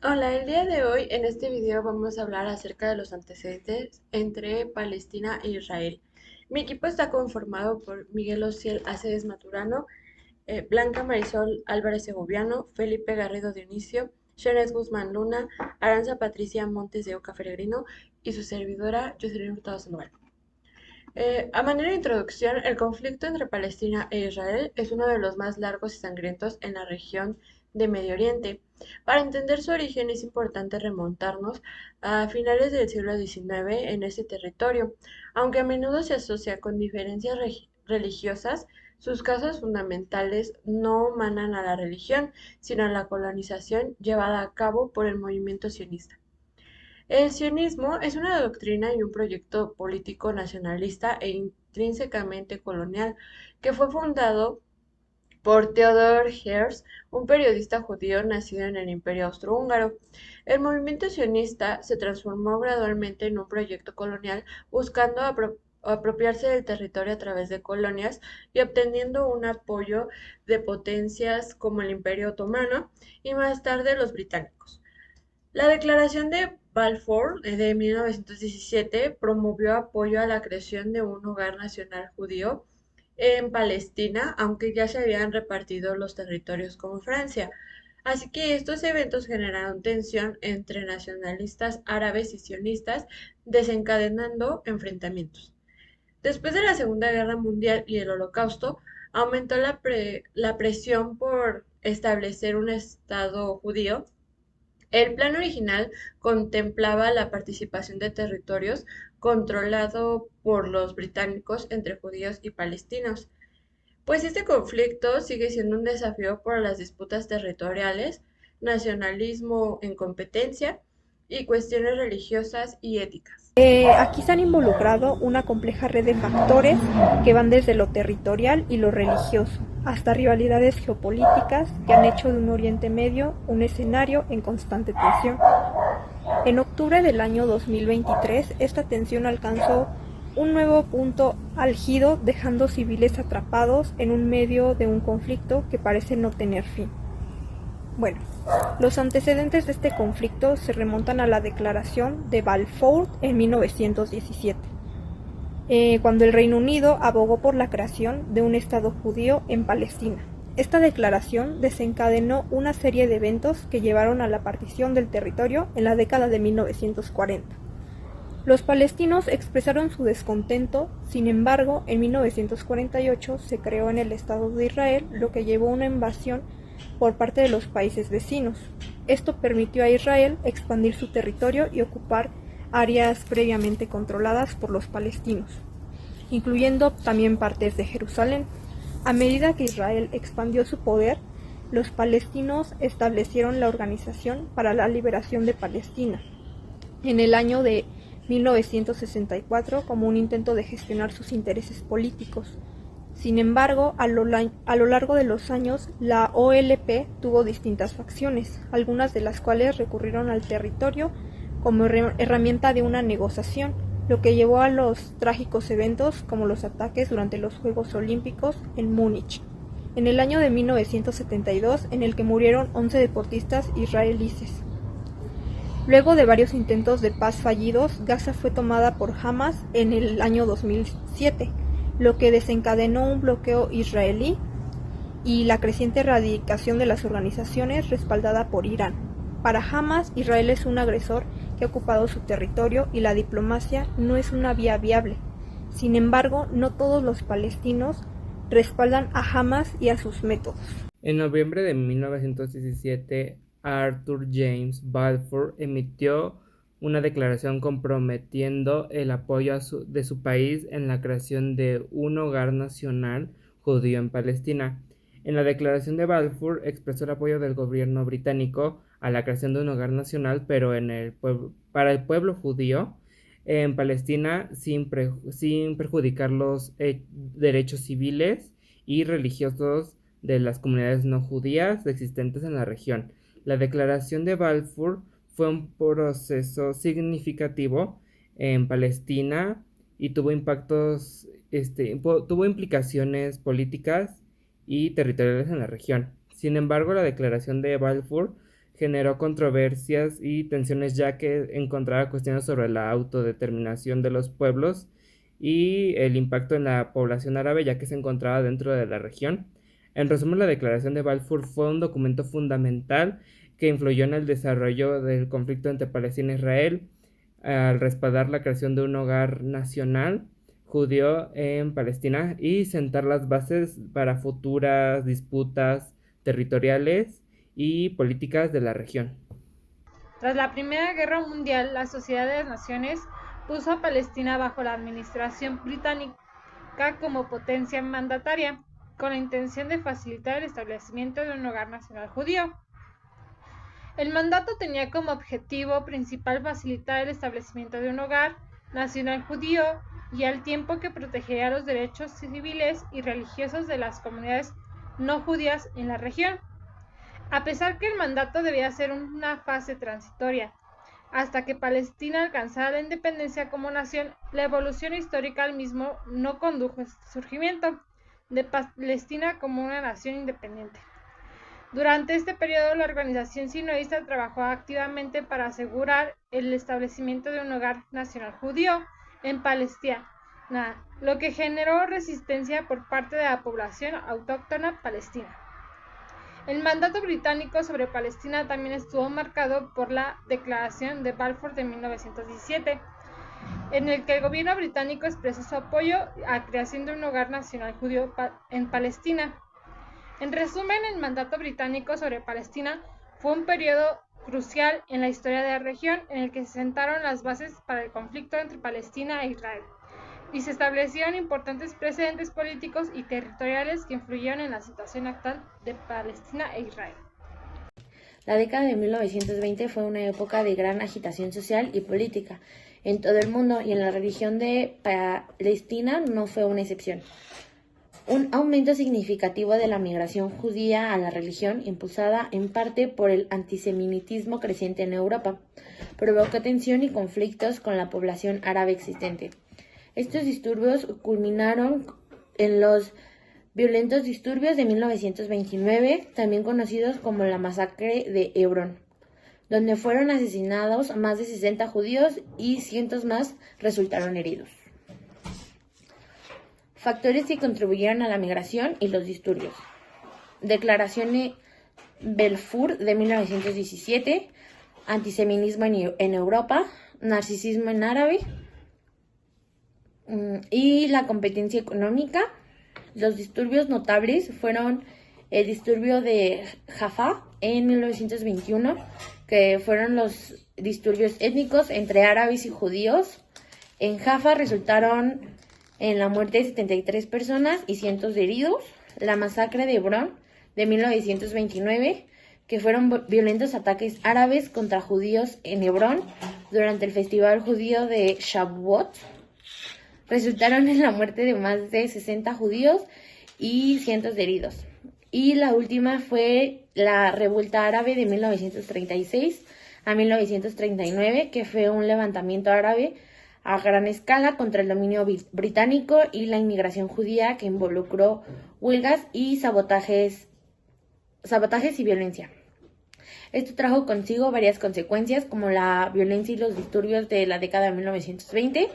Hola, el día de hoy en este video vamos a hablar acerca de los antecedentes entre Palestina e Israel. Mi equipo está conformado por Miguel Ociel Aceves Maturano, Blanca Marisol Álvarez Segoviano, Felipe Garrido Dionisio, Sheres Guzmán Luna, Aranza Patricia Montes de Oca Peregrino y su servidora Jocelyn Hurtado Sandoval. A manera de introducción, el conflicto entre Palestina e Israel es uno de los más largos y sangrientos en la región de Medio Oriente. Para entender su origen es importante remontarnos a finales del siglo XIX en ese territorio. Aunque a menudo se asocia con diferencias religiosas, sus causas fundamentales no manan a la religión, sino a la colonización llevada a cabo por el movimiento sionista. El sionismo es una doctrina y un proyecto político nacionalista e intrínsecamente colonial que fue fundado por Theodor Herzl, un periodista judío nacido en el Imperio Austrohúngaro. El movimiento sionista se transformó gradualmente en un proyecto colonial buscando apropiarse del territorio a través de colonias y obteniendo un apoyo de potencias como el Imperio Otomano y más tarde los británicos. La Declaración de Balfour de 1917 promovió apoyo a la creación de un hogar nacional judío en Palestina, aunque ya se habían repartido los territorios con Francia. Así que estos eventos generaron tensión entre nacionalistas árabes y sionistas, desencadenando enfrentamientos. Después de la Segunda Guerra Mundial y el Holocausto, aumentó la presión por establecer un Estado judío. El plan original contemplaba la participación de territorios controlado por los británicos entre judíos y palestinos, pues este conflicto sigue siendo un desafío por las disputas territoriales, nacionalismo en competencia y cuestiones religiosas y éticas. Aquí se han involucrado una compleja red de factores que van desde lo territorial y lo religioso, hasta rivalidades geopolíticas que han hecho de un Oriente Medio un escenario en constante tensión. En octubre del año 2023, esta tensión alcanzó un nuevo punto álgido, dejando civiles atrapados en un medio de un conflicto que parece no tener fin. Bueno, los antecedentes de este conflicto se remontan a la Declaración de Balfour en 1917, cuando el Reino Unido abogó por la creación de un Estado judío en Palestina. Esta declaración desencadenó una serie de eventos que llevaron a la partición del territorio en la década de 1940. Los palestinos expresaron su descontento, sin embargo, en 1948 se creó en el Estado de Israel, lo que llevó a una invasión por parte de los países vecinos. Esto permitió a Israel expandir su territorio y ocupar áreas previamente controladas por los palestinos, incluyendo también partes de Jerusalén. A medida que Israel expandió su poder, los palestinos establecieron la Organización para la Liberación de Palestina en el año de 1964 como un intento de gestionar sus intereses políticos. Sin embargo, a lo largo de los años, la OLP tuvo distintas facciones, algunas de las cuales recurrieron al territorio como herramienta de una negociación, lo que llevó a los trágicos eventos como los ataques durante los Juegos Olímpicos en Múnich, en el año de 1972, en el que murieron 11 deportistas israelíes. Luego de varios intentos de paz fallidos, Gaza fue tomada por Hamas en el año 2007, lo que desencadenó un bloqueo israelí y la creciente erradicación de las organizaciones respaldada por Irán. Para Hamas, Israel es un agresor que ha ocupado su territorio y la diplomacia no es una vía viable. Sin embargo, no todos los palestinos respaldan a Hamas y a sus métodos. En noviembre de 1917, Arthur James Balfour emitió una declaración comprometiendo el apoyo de su país en la creación de un hogar nacional judío en Palestina. En la declaración de Balfour expresó el apoyo del gobierno británico a la creación de un hogar nacional, pero para el pueblo judío en Palestina sin perjudicar los derechos civiles y religiosos de las comunidades no judías existentes en la región. La Declaración de Balfour fue un proceso significativo en Palestina y tuvo implicaciones políticas y territoriales en la región. Sin embargo, la Declaración de Balfour generó controversias y tensiones ya que encontraba cuestiones sobre la autodeterminación de los pueblos y el impacto en la población árabe ya que se encontraba dentro de la región. En resumen, la Declaración de Balfour fue un documento fundamental que influyó en el desarrollo del conflicto entre Palestina e Israel al respaldar la creación de un hogar nacional judío en Palestina y sentar las bases para futuras disputas territoriales y políticas de la región. Tras la Primera Guerra Mundial, la Sociedad de las Naciones puso a Palestina bajo la administración británica como potencia mandataria, con la intención de facilitar el establecimiento de un hogar nacional judío. El mandato tenía como objetivo principal facilitar el establecimiento de un hogar nacional judío y al tiempo que protegería los derechos civiles y religiosos de las comunidades no judías en la región. A pesar que el mandato debía ser una fase transitoria, hasta que Palestina alcanzara la independencia como nación, la evolución histórica al mismo no condujo a este surgimiento de Palestina como una nación independiente. Durante este periodo, la organización sionista trabajó activamente para asegurar el establecimiento de un hogar nacional judío en Palestina, lo que generó resistencia por parte de la población autóctona palestina. El mandato británico sobre Palestina también estuvo marcado por la Declaración de Balfour de 1917, en el que el gobierno británico expresó su apoyo a la creación de un hogar nacional judío en Palestina. En resumen, el mandato británico sobre Palestina fue un periodo crucial en la historia de la región en el que se sentaron las bases para el conflicto entre Palestina e Israel, y se establecieron importantes precedentes políticos y territoriales que influyeron en la situación actual de Palestina e Israel. La década de 1920 fue una época de gran agitación social y política en todo el mundo, y en la región de Palestina no fue una excepción. Un aumento significativo de la migración judía a la región, impulsada en parte por el antisemitismo creciente en Europa, provocó tensión y conflictos con la población árabe existente. Estos disturbios culminaron en los violentos disturbios de 1929, también conocidos como la masacre de Hebrón, donde fueron asesinados más de 60 judíos y cientos más resultaron heridos. Factores que contribuyeron a la migración y los disturbios. Declaración de Balfour de 1917, antisemitismo en Europa, narcisismo en árabe y la competencia económica. Los disturbios notables fueron el disturbio de Jaffa en 1921, que fueron los disturbios étnicos entre árabes y judíos. En Jaffa resultaron en la muerte de 73 personas y cientos de heridos. La masacre de Hebrón de 1929, que fueron violentos ataques árabes contra judíos en Hebrón durante el festival judío de Shavuot, resultaron en la muerte de más de 60 judíos y cientos de heridos. Y la última fue la revuelta árabe de 1936 a 1939, que fue un levantamiento árabe a gran escala contra el dominio británico y la inmigración judía, que involucró huelgas y sabotajes y violencia. Esto trajo consigo varias consecuencias, como la violencia y los disturbios de la década de 1920.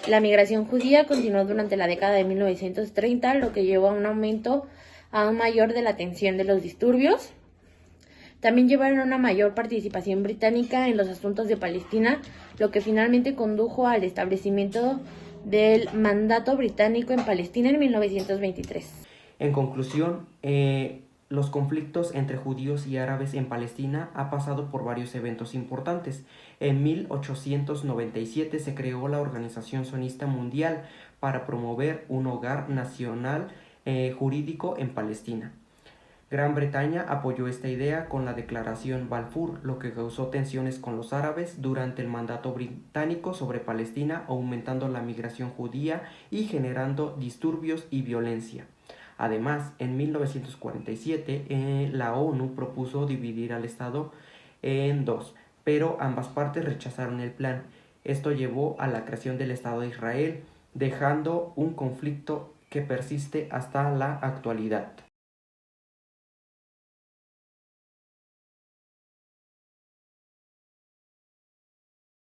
La migración judía continuó durante la década de 1930, lo que llevó a un aumento aún mayor de la tensión de los disturbios. También llevaron a una mayor participación británica en los asuntos de Palestina, lo que finalmente condujo al establecimiento del mandato británico en Palestina en 1923. En conclusión, los conflictos entre judíos y árabes en Palestina ha pasado por varios eventos importantes. En 1897 se creó la Organización Sionista Mundial para promover un hogar nacional jurídico en Palestina. Gran Bretaña apoyó esta idea con la Declaración Balfour, lo que causó tensiones con los árabes durante el mandato británico sobre Palestina, aumentando la migración judía y generando disturbios y violencia. Además, en 1947, la ONU propuso dividir al Estado en dos, pero ambas partes rechazaron el plan. Esto llevó a la creación del Estado de Israel, dejando un conflicto que persiste hasta la actualidad.